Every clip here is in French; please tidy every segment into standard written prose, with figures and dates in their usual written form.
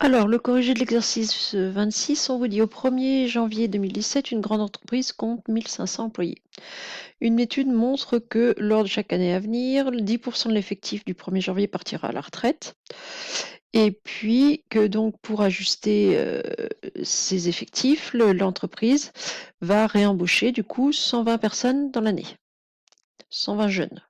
Alors, le corrigé de l'exercice 26, on vous dit au 1er janvier 2017, une grande entreprise compte 1500 employés. Une étude montre que lors de chaque année à venir, 10% de l'effectif du 1er janvier partira à la retraite. Et puis que donc pour ajuster ses effectifs, l'entreprise va réembaucher du coup 120 personnes dans l'année. 120 jeunes.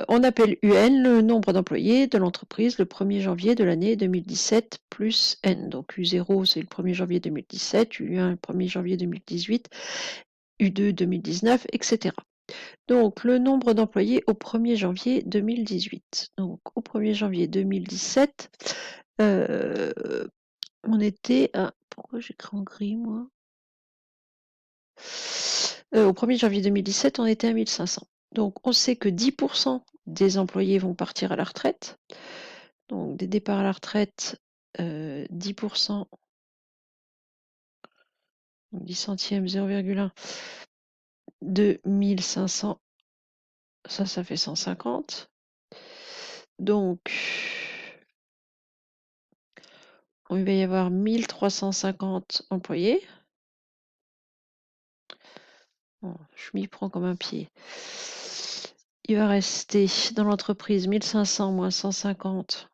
On appelle UN le nombre d'employés de l'entreprise le 1er janvier de l'année 2017 plus N. Donc U0 c'est le 1er janvier 2017, U1 le 1er janvier 2018, U2 2019, etc. Donc le nombre d'employés au 1er janvier 2018. Donc au 1er janvier 2017, on était à... Pourquoi j'écris en gris moi Au 1er janvier 2017, on était à 1500. Donc on sait que 10% des employés vont partir à la retraite. Donc des départs à la retraite, 10%, 10 centièmes, 0,1 de 1500, ça fait 150. Donc il va y avoir 1350 employés. Bon, je m'y prends comme un pied. Il va rester dans l'entreprise 1500 moins 150,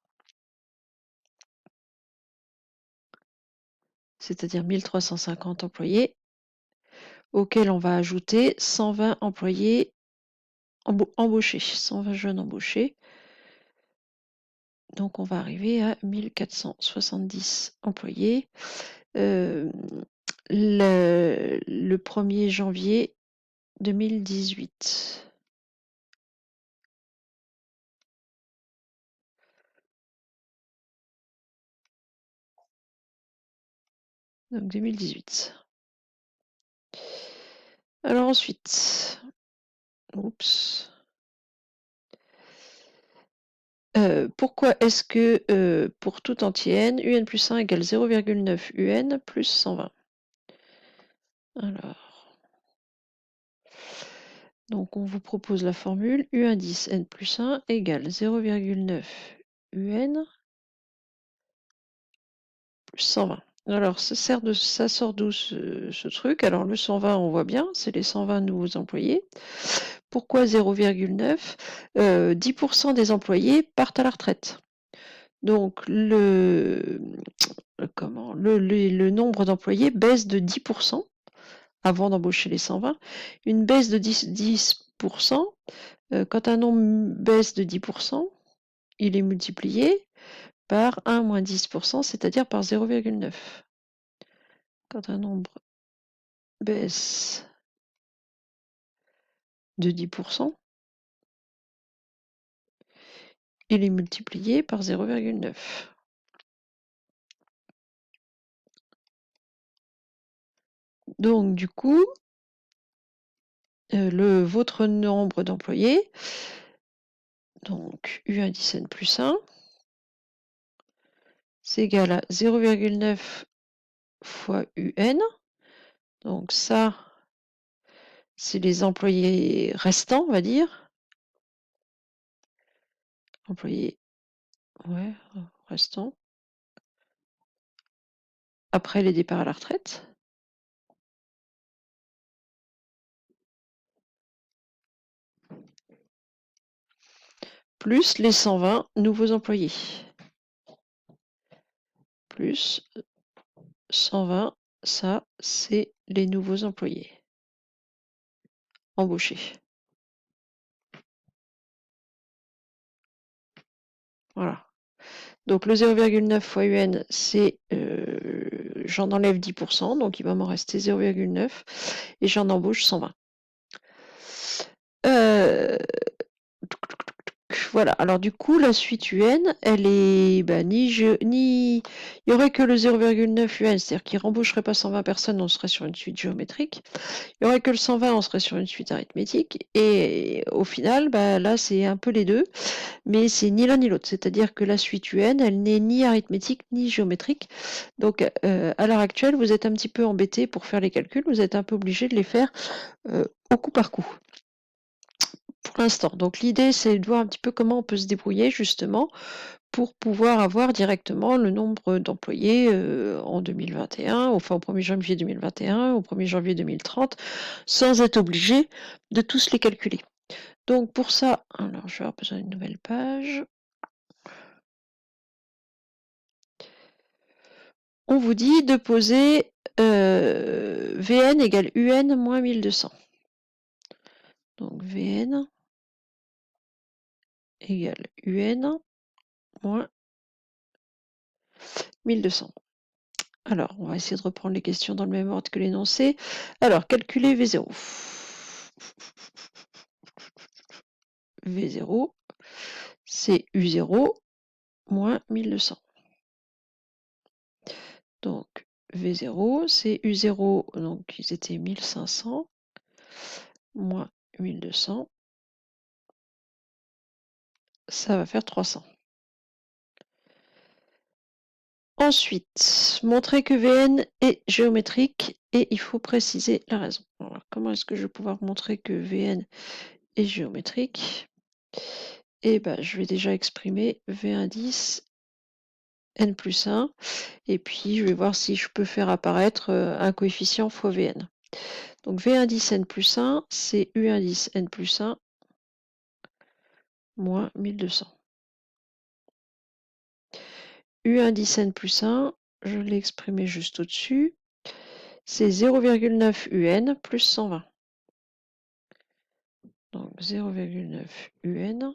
c'est-à-dire 1350 employés, auxquels on va ajouter 120 employés embauchés, 120 jeunes embauchés. Donc on va arriver à 1470 employés. Le 1er janvier 2018. Donc 2018. Alors ensuite, oups. Pourquoi est-ce que pour tout entier n, un plus 1 égale 0,9 un plus 120? Alors, donc on vous propose la formule u1 n plus 1 égale 0,9 un plus 120. Alors, ça sort d'où ce truc? Alors, le 120, on voit bien, c'est les 120 nouveaux employés. Pourquoi 0,9? 10% des employés partent à la retraite. Donc, le nombre d'employés baisse de 10% avant d'embaucher les 120. Une baisse de 10%, quand un nombre baisse de 10%, il est multiplié par 1 moins 10%, c'est-à-dire par 0,9. Quand un nombre baisse de 10%, il est multiplié par 0,9. Donc du coup, votre nombre d'employés, donc U1 n plus 1, c'est égal à 0,9 fois UN. Donc ça, c'est les employés restants, on va dire. Employés, ouais, restants. Après les départs à la retraite. Plus les 120 nouveaux employés. Plus 120, ça, c'est les nouveaux employés embauchés. Voilà. Donc le 0,9 fois UN, c'est j'en enlève 10%, donc il va m'en rester 0,9 et j'en embauche 120. Voilà, alors du coup, la suite UN, elle est il y aurait que le 0,9 UN, c'est-à-dire qu'il ne rembaucherait pas 120 personnes, on serait sur une suite géométrique. Il n'y aurait que le 120, on serait sur une suite arithmétique. Et au final, là, c'est un peu les deux, mais c'est ni l'un ni l'autre. C'est-à-dire que la suite UN, elle n'est ni arithmétique ni géométrique. Donc, à l'heure actuelle, vous êtes un petit peu embêté pour faire les calculs. Vous êtes un peu obligé de les faire au coup par coup. pour l'instant. Donc l'idée, c'est de voir un petit peu comment on peut se débrouiller justement pour pouvoir avoir directement le nombre d'employés en 2021, enfin au 1er janvier 2021, au 1er janvier 2030, sans être obligé de tous les calculer. Donc pour ça, alors je vais avoir besoin d'une nouvelle page. On vous dit de poser Vn égale Un moins 1200. Donc Vn égale Un moins 1200. Alors, on va essayer de reprendre les questions dans le même ordre que l'énoncé. Alors, calculer V0. V0, c'est U0 moins 1200. Donc, V0, c'est U0, donc ils étaient 1500, moins 1200. Ça va faire 300. Ensuite, montrer que Vn est géométrique et il faut préciser la raison. Alors, comment est-ce que je vais pouvoir montrer que Vn est géométrique? Eh ben, je vais déjà exprimer V indice n plus 1 et puis je vais voir si je peux faire apparaître un coefficient fois Vn. Donc V indice n plus 1, c'est U indice n plus 1 moins 1200. U indice n plus 1, je l'ai exprimé juste au-dessus, c'est 0,9 UN plus 120. Donc 0,9 UN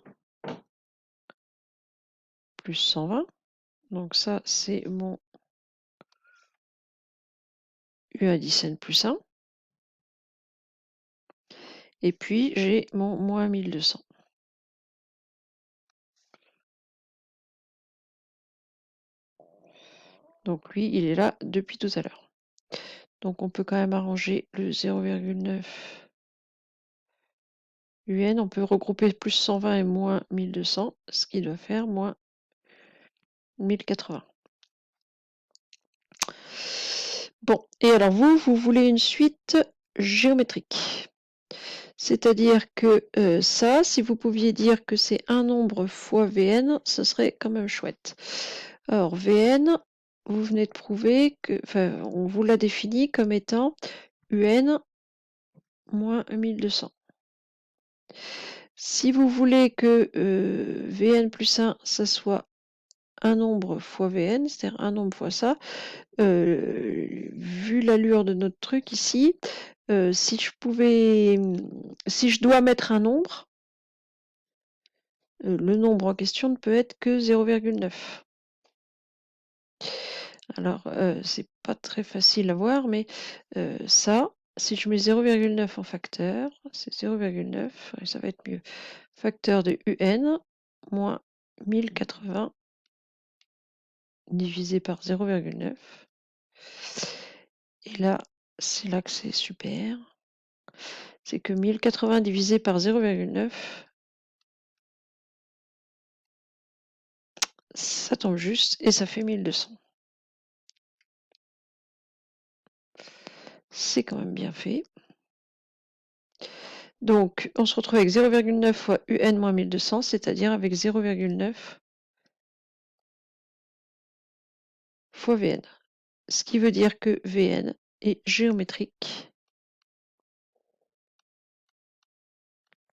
plus 120. Donc ça, c'est mon U indice n plus 1. Et puis, j'ai mon moins 1200. Donc lui, il est là depuis tout à l'heure. Donc on peut quand même arranger le 0,9 UN. On peut regrouper plus 120 et moins 1200, ce qui doit faire moins 1080. Bon, et alors vous voulez une suite géométrique. C'est-à-dire que ça, si vous pouviez dire que c'est un nombre fois Vn, ce serait quand même chouette. Alors Vn, vous venez de prouver que, enfin, on vous l'a défini comme étant Un moins 1200. Si vous voulez que Vn plus 1, ça soit un nombre fois Vn, c'est-à-dire un nombre fois ça, vu l'allure de notre truc ici, si je dois mettre un nombre, le nombre en question ne peut être que 0,9. Alors, c'est pas très facile à voir, mais ça, si je mets 0,9 en facteur, c'est 0,9, et ça va être mieux. Facteur de UN moins 1080 divisé par 0,9. Et là, c'est là que c'est super. C'est que 1080 divisé par 0,9, ça tombe juste et ça fait 1200. C'est quand même bien fait. Donc, on se retrouve avec 0,9 fois UN moins 1200, c'est-à-dire avec 0,9 fois Vn. Ce qui veut dire que Vn est géométrique,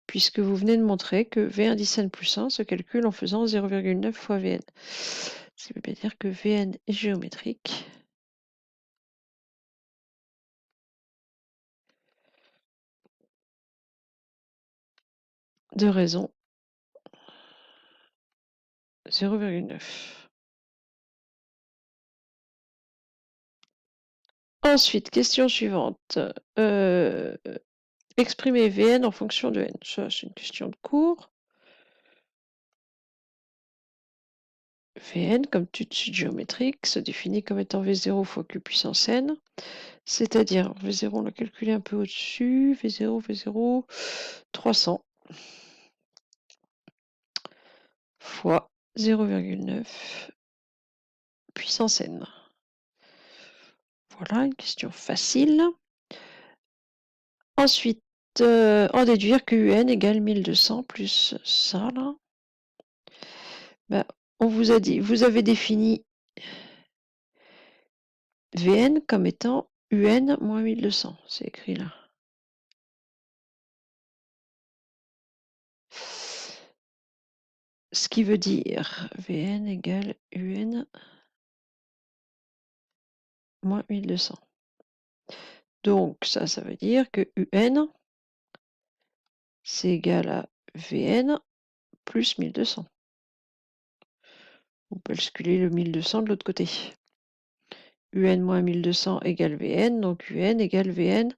puisque vous venez de montrer que V indice n plus 1 se calcule en faisant 0,9 fois Vn. Ce qui veut bien dire que Vn est géométrique. De raison 0,9. Ensuite, question suivante. Exprimer Vn en fonction de n. Ça, c'est une question de cours. Vn, comme tout de suite géométrique, se définit comme étant V0 fois Q puissance n. C'est-à-dire, V0, on l'a calculé un peu au-dessus. V0, 300 fois 0,9 puissance n. Voilà, une question facile. Ensuite, en déduire que UN égale 1200 plus ça, là. Ben, on vous a dit, vous avez défini VN comme étant UN moins 1200. C'est écrit là. Ce qui veut dire VN égale UN moins 1200. Donc ça veut dire que UN, c'est égal à VN plus 1200. On peut calculer le 1200 de l'autre côté. UN moins 1200 égale VN, donc UN égale VN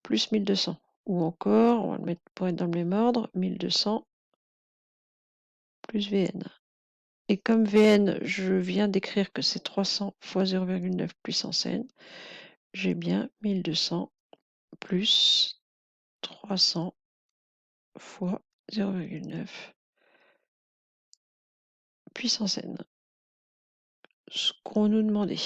plus 1200. Ou encore, on va le mettre pour être dans le même ordre, 1200 plus VN. Et comme VN, je viens d'écrire que c'est 300 fois 0,9 puissance n, j'ai bien 1200 plus 300 fois 0,9 puissance n. Ce qu'on nous demandait.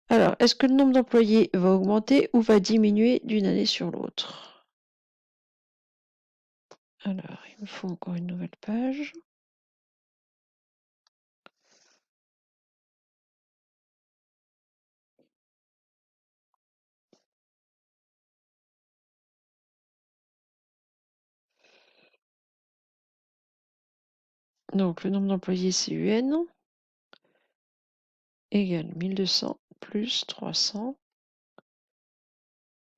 Alors, est-ce que le nombre d'employés va augmenter ou va diminuer d'une année sur l'autre? Alors, il me faut encore une nouvelle page. Donc, le nombre d'employés, c'est UN, égale 1200 plus 300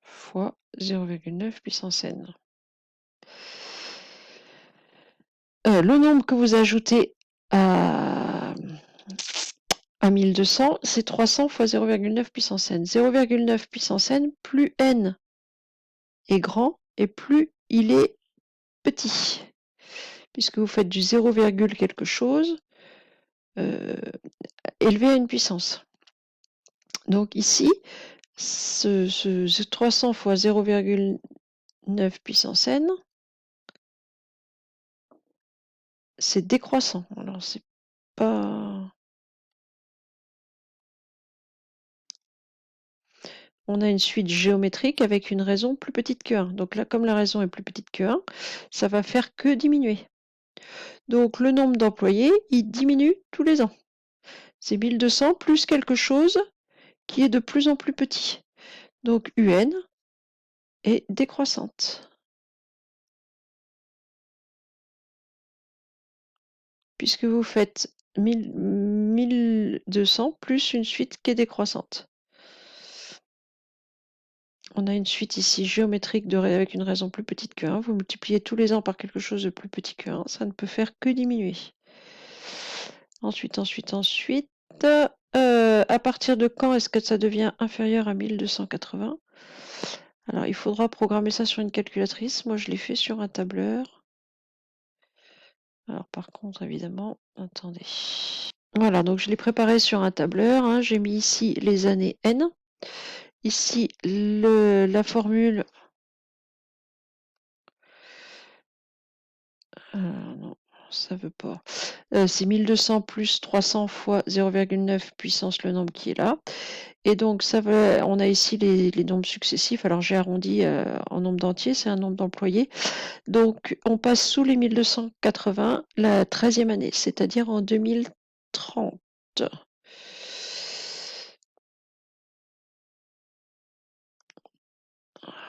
fois 0,9 puissance n. Le nombre que vous ajoutez à 1200, c'est 300 fois 0,9 puissance n. 0,9 puissance n, plus n est grand et plus il est petit. Puisque vous faites du 0, quelque chose élevé à une puissance. Donc ici, ce 300 fois 0,9 puissance n, c'est décroissant. Alors c'est pas... On a une suite géométrique avec une raison plus petite que 1. Donc là, comme la raison est plus petite que 1, ça va faire que diminuer. Donc le nombre d'employés, il diminue tous les ans. C'est 1200 plus quelque chose qui est de plus en plus petit. Donc UN est décroissante. Puisque vous faites 1200 plus une suite qui est décroissante. On a une suite ici géométrique avec une raison plus petite que 1. Vous multipliez tous les ans par quelque chose de plus petit que 1. Ça ne peut faire que diminuer. Ensuite. À partir de quand est-ce que ça devient inférieur à 1280? Alors, il faudra programmer ça sur une calculatrice. Moi, je l'ai fait sur un tableur. Alors, par contre, évidemment, attendez. Voilà, donc je l'ai préparé sur un tableur. Hein. J'ai mis ici les années N. Ici, la formule. Non, ça veut pas. C'est 1200 plus 300 fois 0,9 puissance le nombre qui est là. Et donc, ça va, on a ici les nombres successifs. Alors, j'ai arrondi en nombre d'entiers, c'est un nombre d'employés. Donc, on passe sous les 1280 la 13e année, c'est-à-dire en 2030.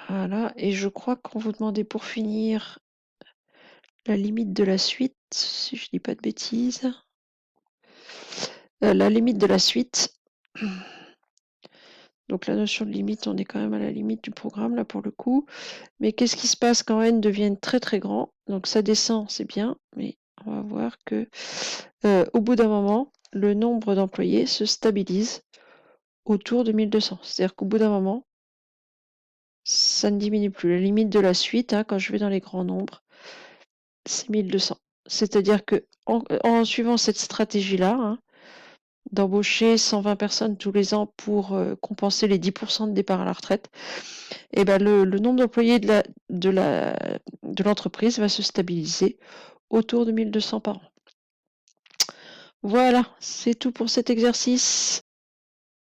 Voilà, et je crois qu'on vous demandait pour finir la limite de la suite, si je dis pas de bêtises. La limite de la suite. Donc la notion de limite, on est quand même à la limite du programme là pour le coup. Mais qu'est-ce qui se passe quand n devient très très grand? Donc ça descend, c'est bien, mais on va voir que au bout d'un moment, le nombre d'employés se stabilise autour de 1200. C'est-à-dire qu'au bout d'un moment, ça ne diminue plus. La limite de la suite, hein, quand je vais dans les grands nombres, c'est 1200. C'est-à-dire que en suivant cette stratégie-là, hein, d'embaucher 120 personnes tous les ans pour compenser les 10% de départ à la retraite, et ben le nombre d'employés de l'entreprise va se stabiliser autour de 1200 par an. Voilà, c'est tout pour cet exercice.